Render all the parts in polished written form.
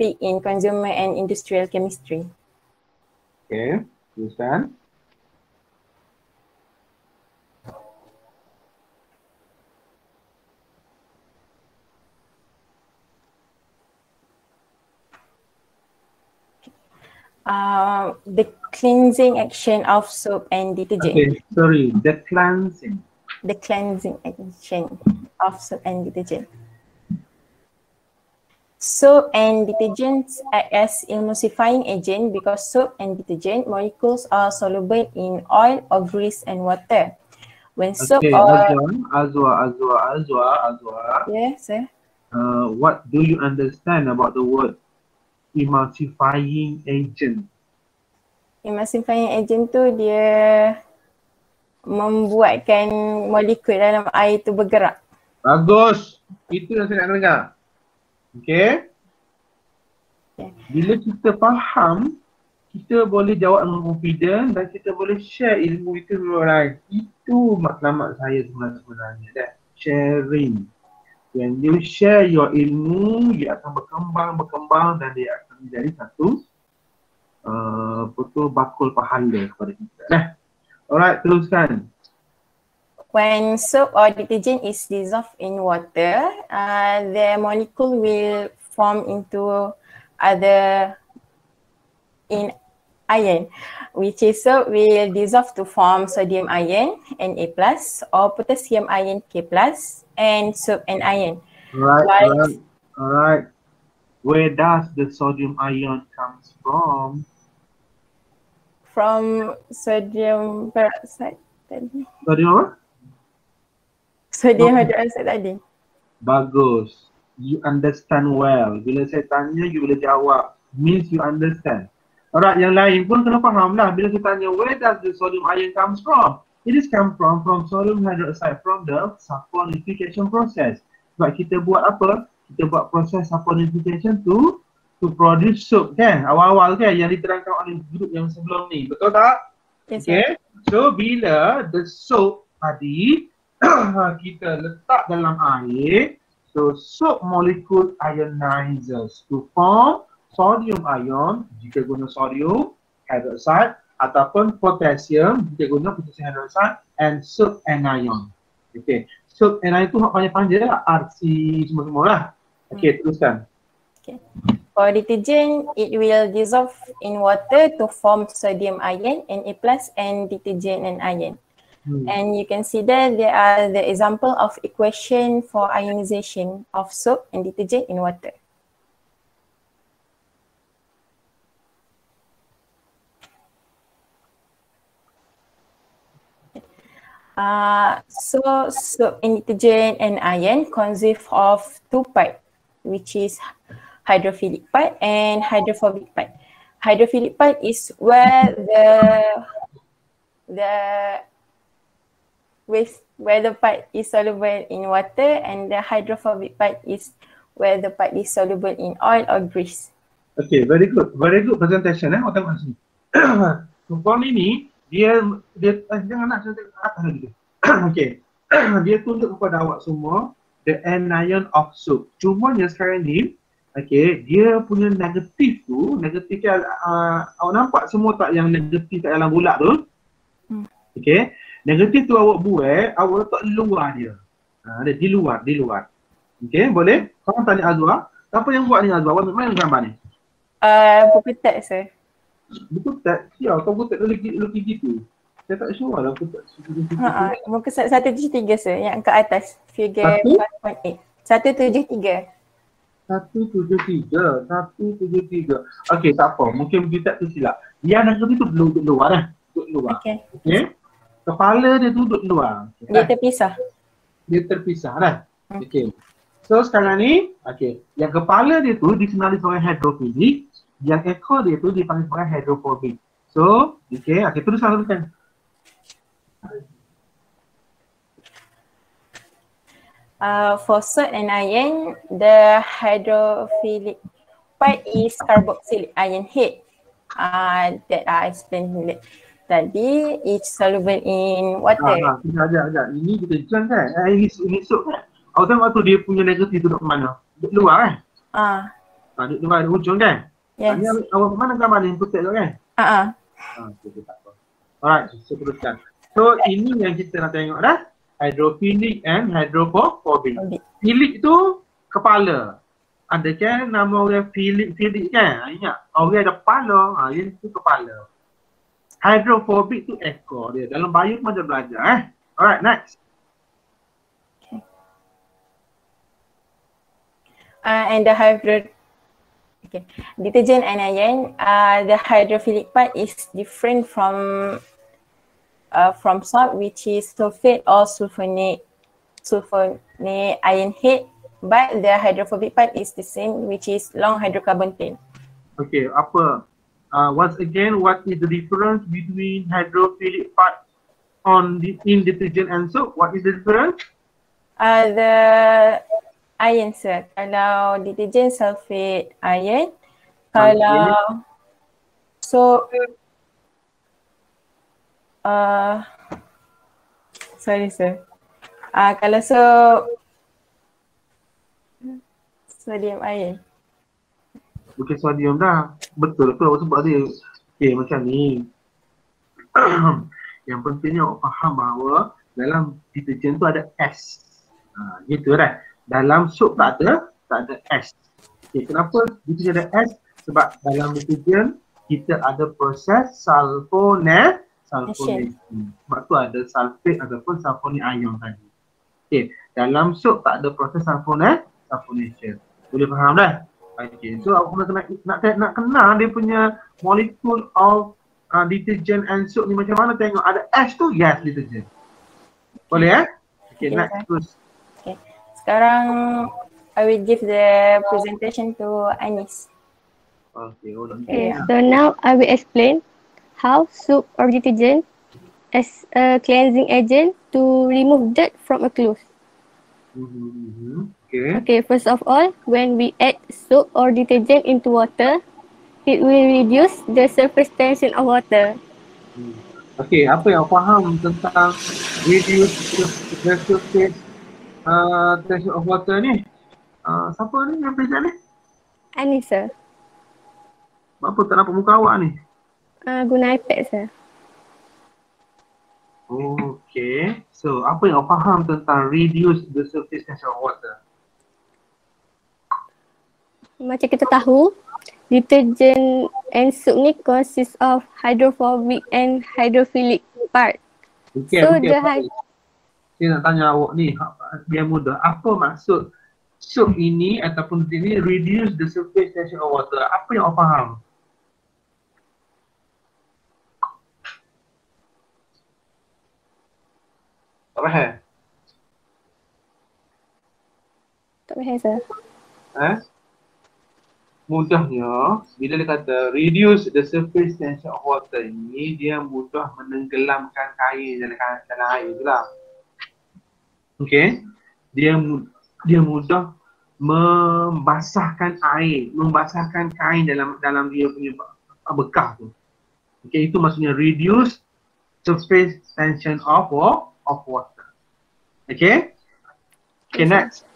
topic in consumer and industrial chemistry. Okay, teruskan. The cleansing action of soap and detergent. Okay, sorry, the cleansing. The cleansing action of soap and detergent. Soap and detergents act as emulsifying agent because soap and detergent molecules are soluble in oil or grease and water. When soap Okay, Azwa. Yes, sir. What do you understand about the word emulsifying agent? Emulsifying agent tu dia membuatkan molekul dalam air tu bergerak. Bagus. Itu yang saya nak dengar. Okay. Bila kita faham, kita boleh jawab dengan confident dan kita boleh share ilmu itu dengan orang lain. Itu matlamat saya sebenarnya. That sharing. When you share your ilmu, dia akan berkembang dan dia akan menjadi satu bakul pahala kepada kita. Alright, teruskan. When soap or detergent is dissolved in water, the molecule will form into in ion, which is soap will dissolve to form sodium ion Na+, or potassium ion K+, and soap and ion. Alright. Where does the sodium ion comes from? From sodium peroxide tadi. Sodium apa? Sodium hydroxide tadi. Bagus. You understand well. Bila saya tanya, you boleh jawab. Means you understand. Alright, yang lain pun kena faham lah. Bila saya tanya, where does the sodium ion comes from? It is come from sodium hydroxide from the saponification process. Sebab kita buat apa? Kita buat proses saponification to produce soap kan? Awal-awal kan yang diterangkan oleh grup yang sebelum ni. Betul tak? Yes, okay. So bila the soap tadi kita letak dalam air, so soap molecule ionizes to form sodium ion jika guna sodium hydroxide ataupun potassium jika guna potassium hydroxide and soap anion. Okay, soap anion tu panjang-panjang lah, RC semua-semua lah. Okay, teruskan. Okay. For detergent, it will dissolve in water to form sodium ion, Na+, and detergent and ion. And you can see that there are the example of equation for ionization of soap and detergent in water. So soap and detergent and ion consist of two parts, which is hydrophilic part and hydrophobic part. Hydrophilic part is where the part is soluble in water, and the hydrophobic part is where the part is soluble in oil or grease. Okay, very good presentation Awak tengok sini. Soal ini dia jangan nak saya atas lagi. Okay. Dia tunjuk kepada awak semua the anion of soap. Cuma yang sekarang ni, okay, dia punya negatif kan, awak nampak semua tak yang negatif kat dalam bulat tu? Okay. Negatif tu awak buat, awak letak luar dia. Dia di luar. Okay, boleh? Kamu tanya Azwa, apa yang buat ni Azwa? Awak main gambar ni? Buku teks sir. Buku teks? Ya, kau buku teks lukis gitu. Saya tak sure lah buku teks. Muka 173 sir, yang ke atas. Figure 5.8. 173. 173. Okay, tak apa. Mungkin buku teks tu silap. Yang negatif tu duduk luar lah. Duduk luar. Okay. Kepala dia tu duduk luar. Okay, dia terpisah. Dia terpisah lah. Okay. So sekarang ni, okay, yang kepala dia tu dikenali sebagai hydrophilik, yang ekor dia tu dipanggil sebagai hydrophobic. So, okay, teruskan. For soap and ion, the hydrophilic part is carboxylic ion head. That I explained tadi, it's soluble in water. Sekejap. Ini kita jam kan? Ini soap kan? Awak tengok tu dia punya negatif duduk mana? Duduk luar kan? Duduk depan ada hujung kan? Yes. Ni awak mana gambar ni? Putih tu kan? Okay, tak apa. Alright, so teruskan. So ini yang kita nak tengok dah. Hydrophilic and hydrophobic. Philic tu kepala. Ada kan nama orang philic kan? Ingat, orang ada kepala, dia tu kepala. Hydrophobic tu ekor dia. Dalam bio pun ada belajar Alright, next. And the detergent and iron, the hydrophilic part is different from salt, which is sulfate or sulfonate iron head, but the hydrophobic part is the same, which is long hydrocarbon tail. Okay, apa? Once again, what is the difference between hydrophilic part in detergent and soap? What is the difference? The iron, sir. Kalau detergent sulfate iron, kalau soap sorry sir. Kalau sodium iron. Bukan sodium dah. Betul ke awak sebut dia? Okay, macam ni. Yang pentingnya awak faham bahawa dalam detergent tu ada S. Gitu dah. Dalam soap tak ada S. Okay, kenapa detergent ada S? Sebab dalam detergent kita ada proses sulfonation. Sebab tu ada sulfate ataupun sulfonic ion tadi. Okay, dalam soap tak ada proses sulfonation. Boleh faham dah? Okay, so aku nak kenal dia punya molecule of detergent and soap ni macam mana, tengok ada S tu, yes, detergent. Boleh Okay, next terus. Okay, sekarang I will give the presentation to Anis. Okay, so now I will explain how soap or detergent as a cleansing agent to remove dirt from a clothes. Okay, first of all, when we add soap or detergent into water, it will reduce the surface tension of water. Okay, apa yang faham tentang reduce the surface tension of water ni? Siapa ni yang present ni? Anis, sir. Apa tak nampak muka awak ni? Guna iPad, sir. Okay, so apa yang awak faham tentang reduce the surface tension of water? Macam kita tahu, detergent and soap ni consist of hydrophobic and hydrophilic part. Okay, so saya nak tanya awak ni, biar mudah. Apa maksud soap ini ataupun ini reduce the surface tension of water? Apa yang awak faham? Tak faham? Tak faham, sir. Mudahnya, bila dia kata reduce the surface tension of water ni, dia mudah menenggelamkan air dalam air tu lah. Okay, dia mudah membasahkan kain dalam dia punya bekas tu. Okay, itu maksudnya reduce surface tension of water. Okay, next.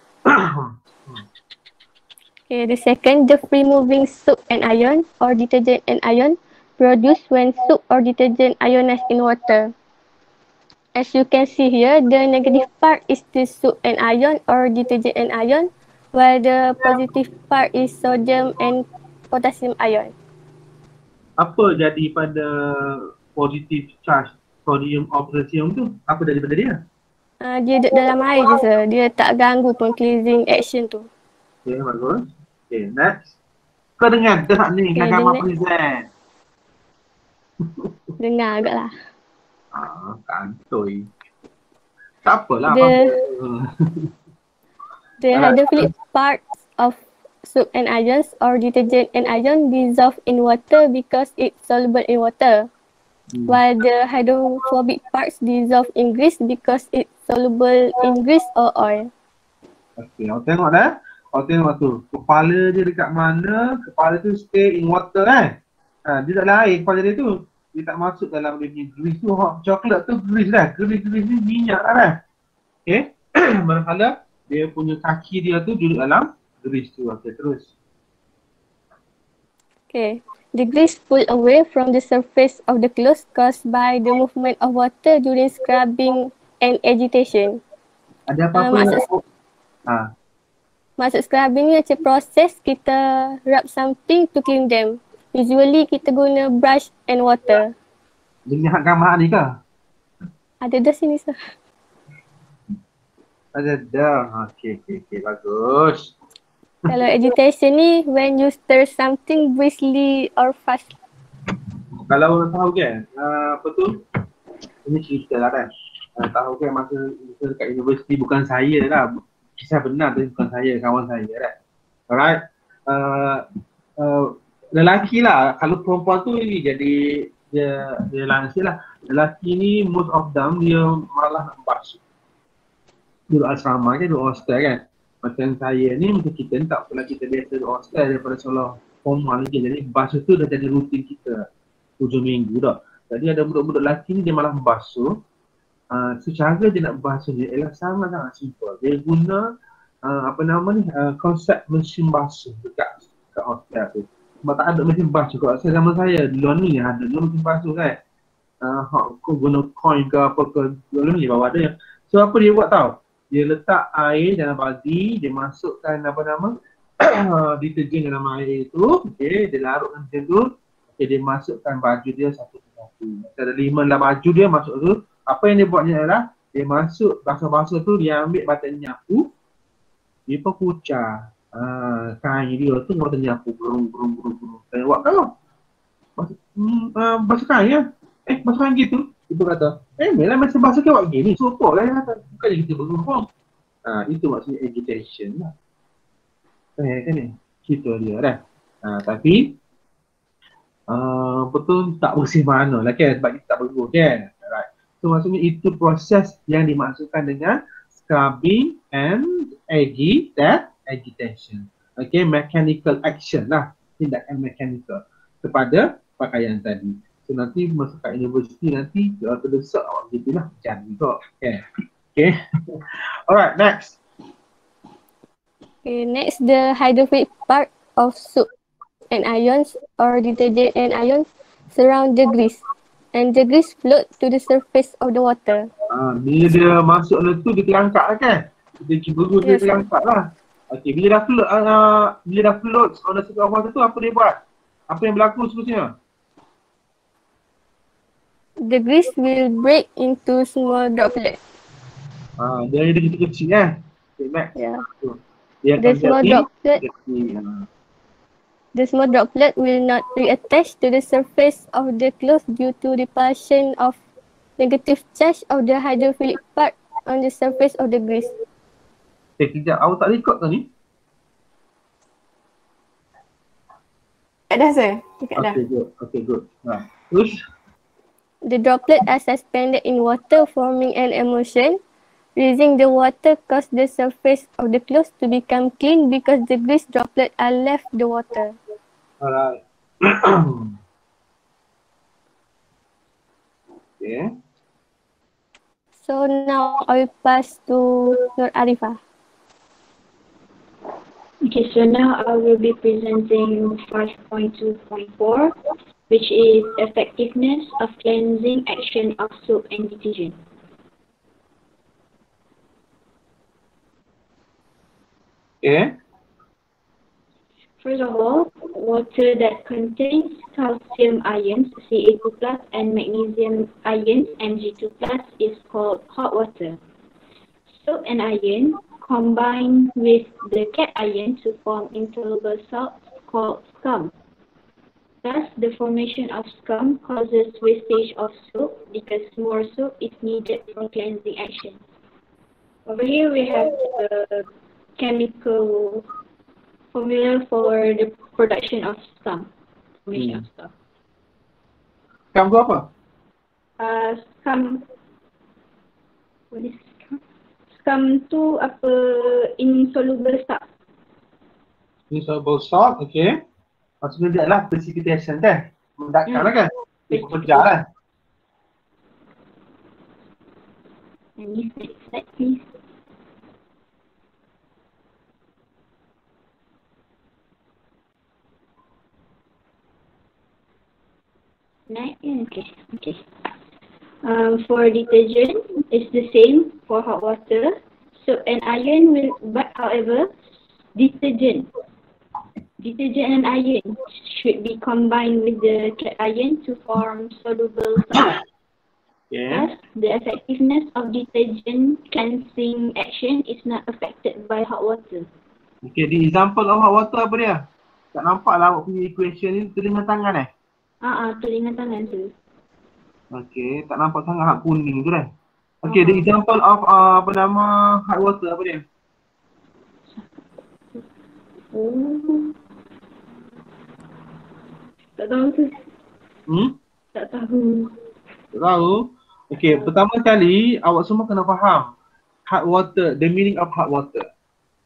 Okay, the second, the free moving soap and iron or detergent and iron produced when soap or detergent ionized in water. As you can see here, the negative part is the soap and iron or detergent and iron, while the positive part is sodium and potassium ion. Apa jadi pada positive charge sodium or potassium tu? Apa daripada dia? Dia duduk dalam air je, sir. Dia tak ganggu pun cleansing action tu. Okay, bagus. Okay, next. Kau dengar tak ni dengan gambar present? Dengar agaklah. Kantoi. Tak apalah. The hydrophilic parts of soap and ions or detergent and iron dissolve in water because it's soluble in water. While the hydrophobic parts dissolve in grease because it's soluble in grease or oil. Okay, awak tengok dah. Awak tengok tu. Kepala dia dekat mana, kepala tu stay in water kan? Dia tak ada air kepala dia tu. Dia tak masuk dalam dia punya grease tu. Coklat tu grease dah. Grease ni minyak lah kan? Okay. Manakala dia punya kaki dia tu duduk dalam grease tu. Okay, terus. Okay. The grease pull away from the surface of the cloth caused by the movement of water during scrubbing and agitation. Ada apa-apa yang Maksud ha, Maksud scrubbing ni macam proses kita rub something to clean them. Usually kita guna brush and water. dia lihat gambar ni ke? Ada dah sini sir. Ada dah. Okey, bagus. Kalau agitation ni when you stir something briskly or fast. Kalau orang tahu kan, apa tu? Ini cerita lah kan. Tahu kan masa dekat universiti, bukan saya lah. Kisah benar tu, bukan saya, kawan saya kan. Alright. Lelaki lah. Kalau perempuan tu jadi dia langsir lah. Lelaki ni most of them dia malah nak basuh. Duduk asrama kan, duduk hostel kan. Macam saya ni, macam kita ni tak pernah kita biasa duduk hostel daripada sekolah formal lagi. Jadi basuh tu dah jadi rutin kita 7 minggu dah. Jadi ada budak-budak lelaki ni dia malah basuh. Secara dia nak basuh dia ialah sangat-sangat simple. Dia guna konsep mesin basuh dekat hostel tu. Sebab tak ada mesin basuh kat zaman saya. Dulu ni ada mesin basuh kan. Kau guna coin ke apa ke, dulu ni bawa ada. So apa dia buat tau? Dia letak air dalam baldi, dia masukkan deterjen dalam air itu, okay, dia larutkan macam tu, okay, dia masukkan baju dia satu persatu. Ada 5 baju dia masuk tu. Apa yang dia buatnya adalah dia masuk basuh-basuh tu, dia ambil batik nyapu, dia pun kucar kain dia tu dengan batik nyapu, berung. Saya buat kau basuh kain ya? Basuh kain gitu. Dia kata, memang macam basuh kain buat gini, sopor lah dia kata. Bukannya kita bergurung. Itu maksudnya agitation lah. Kan ni? Gitu dia dah. Tapi betul tak bersih mana lah kan, sebab kita tak bergurung kan. Right. So maksudnya itu proses yang dimaksudkan dengan scrubbing and agitation. Okay, mechanical action lah. Tindakan mechanical kepada pakaian tadi. So nanti masuk kat universiti nanti terdesak awak gitu lah. Jangan juga. Okay. Alright, next. Okay, next the hydrophobic part of soap and ions or detergent and ions surround the grease. And the grease float to the surface of the water. Bila dia masuk dalam tu dia terangkat lah kan? Dia ciberu dia terangkat lah. Okay, bila dah float on the surface of water tu, apa dia buat? Apa yang berlaku seterusnya? The grease will break into small droplets. Dia ada kecil-kecil kan? Okay, next. Yeah. Dia akan The small droplet will not reattach to the surface of the cloth due to repulsion of negative charge of the hydrophilic part on the surface of the grease. Kejap, awak tak record ke ni? Tak dah sir. Cakap dah. Okay, good. Terus? The droplet are suspended in water forming an emulsion. Raising the water cause the surface of the cloth to become clean because the grease droplet are left the water. Alright. Okay. So now I will pass to Nur Arifah. Okay, so now I will be presenting 5.2.4, which is effectiveness of cleansing action of soap and detergent. Okay. First of all, water that contains calcium ions, Ca2+, and magnesium ions, Mg2+, is called hot water. Soap and iron combine with the cation to form insoluble salts called scum. Thus, the formation of scum causes wastage of soap because more soap is needed for cleansing action. Over here we have the chemical formula for the production of scum. Formation of scum. Scum tu apa? Scum. What is scum? Scum tu apa? Insoluble salt. Insoluble salt, okay. Maksudnya dia adalah precipitation kan? Mendakan lah kan? Dia pecah lah. And this next slide please. Okay. For detergent, it's the same for hot water. Soap and iron will, but however, detergent and iron should be combined with the cat iron to form soluble salt. Okay. Thus, the effectiveness of detergent cleansing action is not affected by hot water. Okay, the example of hot water apa dia? Tak nampak lah awak punya equation ni dengan tangan Tu dengan tangan tu. Okay, tak nampak sangat hak kuning tu dah. Okay, the example of apa nama hot water apa dia? Tak tahu tu. Tak tahu. Tak tahu? Okay, pertama kali awak semua kena faham hot water, the meaning of hot water.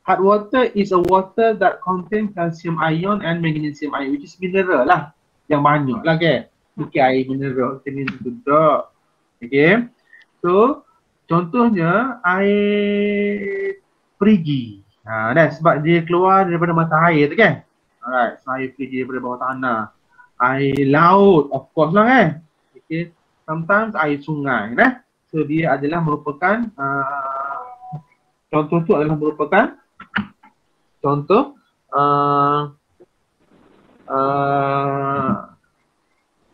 Hot water is a water that contains calcium ion and magnesium ion, which is mineral lah. Yang banyak lah kan. Bukan air mineral, jenis tu tak. Okay. So, contohnya air perigi. Dah sebab dia keluar daripada mata air tu kan. Alright, so air perigi daripada bawah tanah. Air laut, of course lah kan. Okay. Sometimes air sungai dah. So, dia adalah merupakan contoh tu adalah merupakan contoh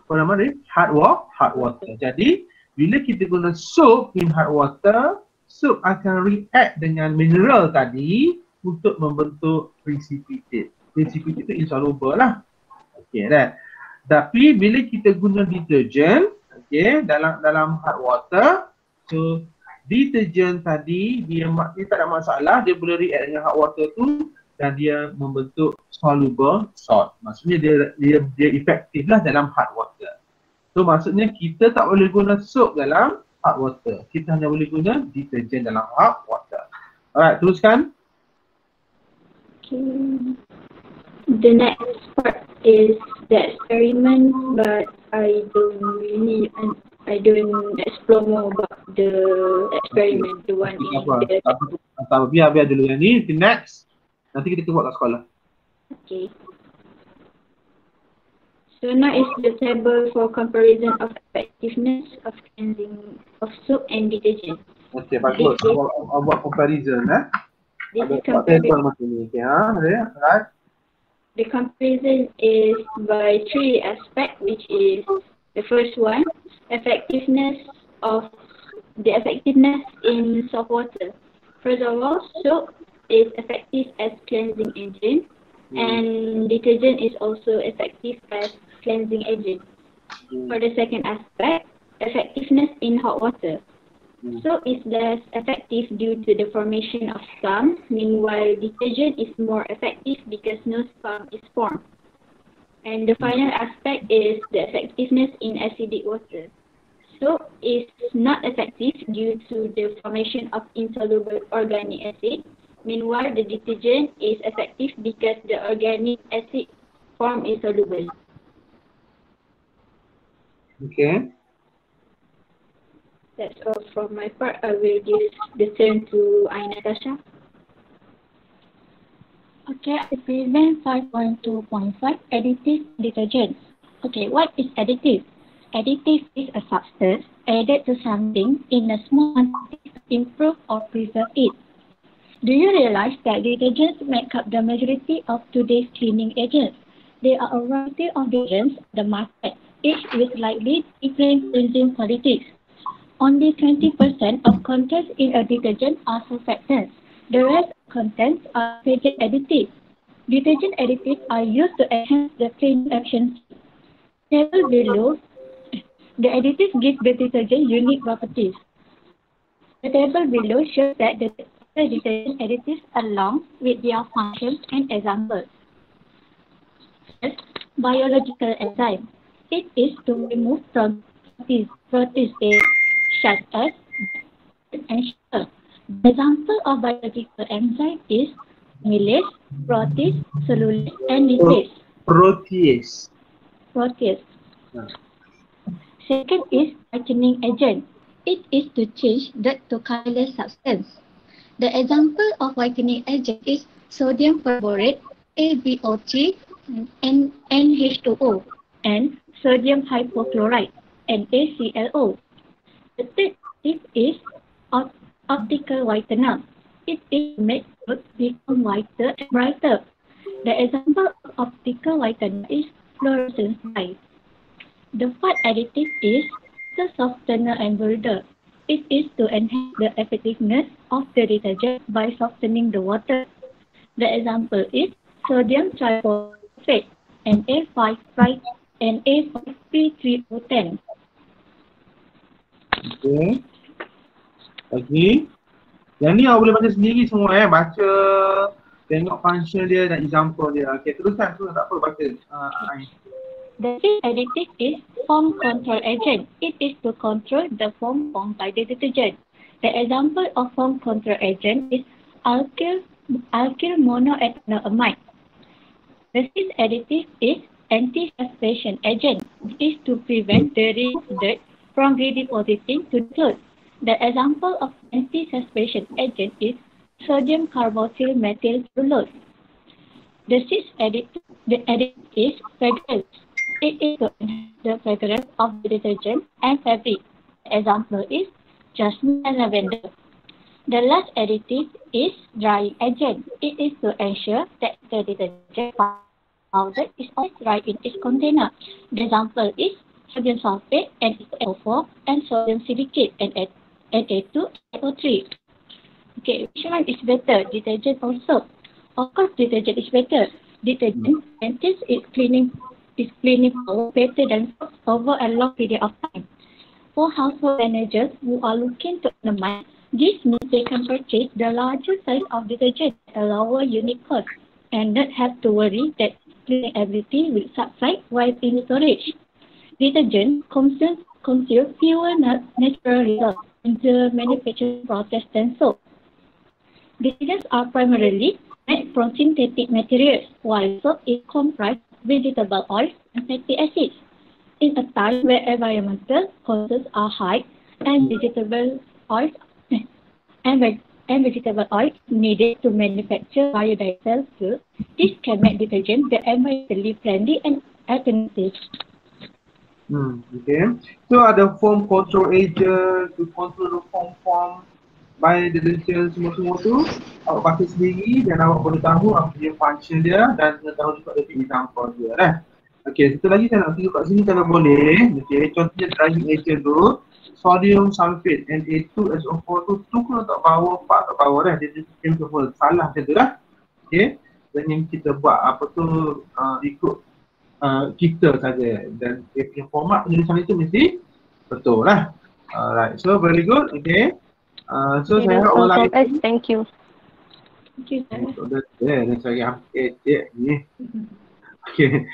apa nama dia? Hot water. Jadi bila kita guna soap in hot water, soap akan react dengan mineral tadi untuk membentuk precipitate. Precipitate itu insoluble lah. Okay, dah. Tapi bila kita guna detergent, okay, dalam hot water, so detergent tadi dia tak ada masalah, dia boleh react dengan hot water tu dan dia membentuk soluble salt. Maksudnya dia efektif lah dalam hot water. So maksudnya kita tak boleh guna soap dalam hot water. Kita hanya boleh guna detergent dalam hot water. Alright, teruskan. Okay. The next part is the experiment, but I don't explore more about the experiment, the one in the... Biar dulu yang ni, the next. Nanti kita buat kat sekolah. Okay. So now is the table for comparison of effectiveness of cleansing of soap and detergent. Okay, bagus. Awak buat comparison This is table macam ni. Okay, right. The comparison is by three aspects, which is the first one, effectiveness in soap water. First of all, soap is effective as cleansing agent, and detergent is also effective as cleansing agent. For the second aspect, effectiveness in hot water. Soap is less effective due to the formation of scum, meanwhile detergent is more effective because no scum is formed. And the final aspect is the effectiveness in acidic water. Soap is not effective due to the formation of insoluble organic acid, meanwhile the detergent is effective because the organic acid form is soluble. Okay. That's all from my part. I will give the turn to Natasha. Okay, I present 5.2.5 additive detergents. Okay, what is additive? Additive is a substance added to something in a small quantity to improve or preserve it. Do you realize that detergents make up the majority of today's cleaning agents? There are a variety of detergents on the market, each with slightly different cleansing qualities. Only 20% of contents in a detergent are surfactants. The rest of contents are detergent additives. Detergent additives are used to enhance the cleaning action. Table below, the additives give the detergent unique properties. The table below shows that the detergent additives along with their functions and examples. First, biological enzyme. It is to remove from proteins such as and sugar. The example of biological enzyme is amylase, protease, cellulase, and lipase. Protease. Second is whitening agent. It is to change dirt to colorless substance. The example of whitening agent is sodium perborate, AbO3, and NH2O, and sodium hypochlorite, NaClO. The third additive is optical whitener. It is to make clothes become whiter and brighter. The example of optical whitener is fluorescence dye. The fourth additive is the softener and builder. It is to enhance the effectiveness of the detergent by softening the water. The example is sodium triphosphate, Na5P3O10. Okay. Lagi. Yang ni awak boleh baca sendiri semua baca, tengok function dia dan example dia. Okay, teruskan tak apa baca. The fifth additive is foam control agent. It is to control the foam formed by the detergent. The example of foam control agent is alkyl monoethanolamide. The sixth additive is anti-suspension agent. It is to prevent the dirt from redepositing to the clothes. The example of anti-suspension agent is sodium carboxyl methyl cellulose. The sixth additive is fragrance. It is to enhance the fragrance of the detergent and fabric. The example is jasmine and lavender. The last additive is drying agent. It is to ensure that the detergent powder is always dry in its container. The example is sodium sulfate, NaCl4, and sodium silicate, Na2SO3. Okay, which one is better? Detergent or soap? Of course, detergent is better. Detergent maintains its cleaning power better than soap over a long period of time. For household managers who are looking to economize, this means they can purchase the larger size of detergent at a lower unit cost and not have to worry that cleaning ability will subside while in storage. Detergent consumes fewer natural results in the manufacturing process than soap. Detergents are primarily made from synthetic materials, while soap is comprised of vegetable oils and fatty acids. In a time where environmental concerns are high and vegetable oils needed to manufacture biodiesel fuel, this can make detergent the environmentally friendly and alternative. Okay. So ada foam control agent to control the foam form by detergent semua tu awak baca sendiri dan awak boleh tahu apa dia function dia dan tahu juga dia example dia Okay, satu lagi saya nak tunjuk kat sini kalau boleh. Okay, contohnya drying agent tu sodium sulfate Na2SO4 tu kena tak bawah, part tak bawah dah. Dia chemical salah macam tu dah. Okay, dan yang kita buat apa tu ikut kita saja dan dia punya format penulisan itu mesti betul lah. Alright, so very good. Okay, so saya harap orang lain. Thank you. Dan saya hampir ni. Okay,